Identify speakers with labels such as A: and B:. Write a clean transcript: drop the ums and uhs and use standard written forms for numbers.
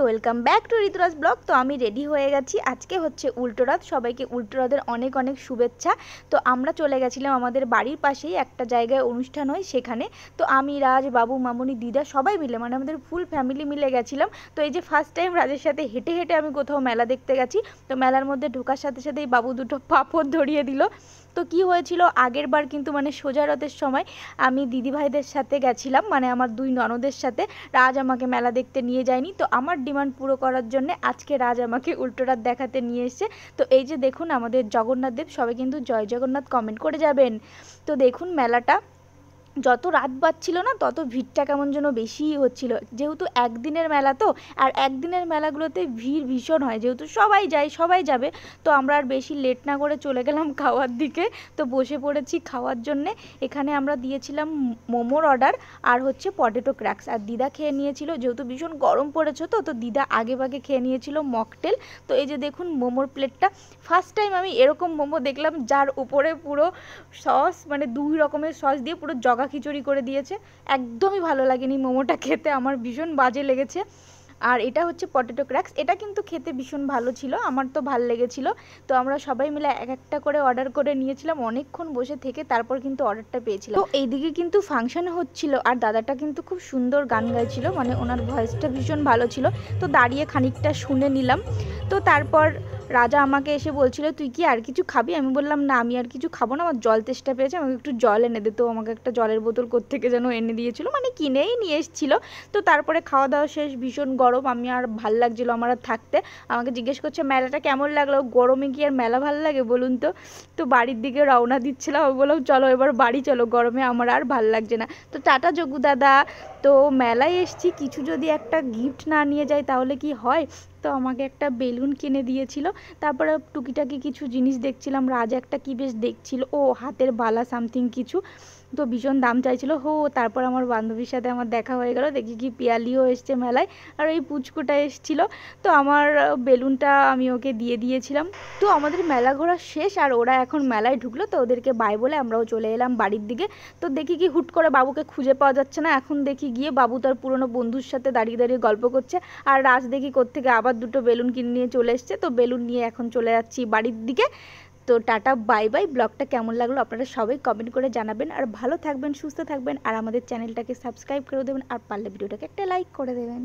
A: Welcome back to Rituraj blog. তো আমি ready হয়ে গেছি। আজকে হচ্ছে উল্টোরথ, সবাইকে উল্টোরথের অনেক অনেক শুভেচ্ছা। তো আমরা চলে গেছিলাম আমাদের বাড়ির পাশেই একটা জায়গায় অনুষ্ঠান হয় সেখানে। তো আমি, রাজ, বাবু, মামুনি, দিদা সবাই মিলে মানে আমাদের ফুল ফ্যামিলি মিলে গেছিলাম। তো এই যে ফার্স্ট টাইম রাজের সাথে হেঁটে হেঁটে আমি কোথাও মেলা দেখতে গেছি। তো মেলার মধ্যে ঢোকার সাথে সাথেই বাবু দুটো পাপড় ধরিয়ে দিল। তো কি হয়েছিল, আগের বার কিন্তু মানে সোজা রথের সময় আমি দিদিভাইদের সাথে গেছিলাম, মানে আমার দুই ননদের সাথে। রাজ আমাকে মেলা দেখতে নিয়ে যায়নি, তো আমার ডিমান্ড পুরো করার জন্য আজকে রাজ আমাকে উল্টোরথ দেখাতে নিয়ে এসেছে। তো এই যে দেখুন আমাদের জগন্নাথ দেব, সবাই কিন্তু জয় জগন্নাথ কমেন্ট করে যাবেন। তো দেখুন মেলাটা যত রাত বাজছিল না তত ভিড়টা কেমন যেন বেশিই হচ্ছিল, যেহেতু একদিনের মেলা। তো আর একদিনের মেলাগুলোতে ভিড় ভীষণ হয়, যেহেতু সবাই যায় সবাই যাবে। তো আমরা আর বেশি লেট না করে চলে গেলাম খাওয়ার দিকে। তো বসে পড়েছি খাওয়ার জন্যে। এখানে আমরা দিয়েছিলাম মোমোর অর্ডার আর হচ্ছে পটেটো ক্র্যাক্স, আর দিদা খেয়ে নিয়েছিল, যেহেতু ভীষণ গরম পড়েছে তো দিদা আগে ভাগে খেয়ে নিয়েছিল মকটেল। তো এই যে দেখুন মোমোর প্লেটটা, ফার্স্ট টাইম আমি এরকম মোমো দেখলাম যার উপরে পুরো সস, মানে 2 রকমের সস দিয়ে পুরো জগা খিচুড়ি করে দিয়েছে। একদমই ভালো লাগেনি মোমোটা খেতে, আমার ভীষণ বাজে লেগেছে। আর এটা হচ্ছে পটেটো ক্র্যাক্স, এটা কিন্তু খেতে ভীষণ ভালো ছিল, আমার তো ভালো লেগেছিল। তো আমরা সবাই মিলে এক একটা করে অর্ডার করে নিয়েছিলাম, অনেকক্ষণ বসে থেকে তারপর কিন্তু অর্ডারটা পেয়েছিলাম। তো এইদিকে কিন্তু ফাংশন হচ্ছিল আর দাদাটা কিন্তু খুব সুন্দর গান গাইছিল, মানে ওনার ভয়েসটা ভীষণ ভালো ছিল। তো দাঁড়িয়ে খানিকটা শুনে নিলাম। তো তারপর রাজা আমাকে এসে বলছিল তুই কি আর কিছু খাবি? আমি বললাম না, আমি আর কিছু খাবো না, আমার জল তেষ্টা পেয়েছে, আমাকে একটু জল এনে দে। তো আমাকে একটা জলের বোতল কোত্থেকে যেন এনে দিয়েছিল, মানে কিনেই নিয়ে এসেছিল। তো তারপরে খাওয়া দাওয়া শেষ, ভীষণ গরম, আমি আর ভাল লাগছিল আমার আর থাকতে। আমাকে জিজ্ঞেস করছে মেলাটা কেমন লাগলো, গরমে কি আর মেলা ভালো লাগে বলুন তো। তো বাড়ির দিকে রওনা দিচ্ছিলাম, আমি বললাম চলো এবার বাড়ি চলো, গরমে আমার আর ভাল লাগছে না। তো টাটা জগু দাদা। তো মেলায় এসছি, কিছু যদি একটা গিফট না নিয়ে যাই তাহলে কি হয়। তো আমাকে একটা বেলুন কিনে দিয়েছিল, তারপরে টুকিটাকি কিছু জিনিস দেখছিলাম। রাজ একটা কি বেশ দেখছিল, ও হাতের বালা সামথিং কিছু, তো ভীষণ দাম চাইছিল। তারপর আমার বান্ধবীর সাথে আমার দেখা হয়ে গেল, দেখি কি পিয়ালিও এসছে মেলায়, আর ওই পুচকুটা এসছিল। তো আমার বেলুনটা আমি ওকে দিয়ে দিয়েছিলাম। তো আমাদের মেলা ঘোরা শেষ আর ওরা এখন মেলায় ঢুকলো, তো ওদেরকে বাই বলে আমরাও চলে এলাম বাড়ির দিকে। তো দেখি কি হুট করে বাবুকে খুঁজে পাওয়া যাচ্ছে না, এখন দেখি গিয়ে বাবু তার পুরনো বন্ধুর সাথে দাঁড়িয়ে দাঁড়িয়ে গল্প করছে, আর রাজ দেখি কোত্থেকে আবার দুটো বেলুন কিনে নিয়ে চলে এসছে। তো বেলুন নিয়ে এখন চলে যাচ্ছি বাড়ির দিকে। তো টাটা বাই বাই। ব্লগটা কেমন লাগলো আপনারা সবাই কমেন্ট করে জানাবেন, আর ভালো থাকবেন, সুস্থ থাকবেন, আর আমাদের চ্যানেলটাকে সাবস্ক্রাইব করে দেবেন, আর পারলে ভিডিওটাকে একটা লাইক করে দেবেন।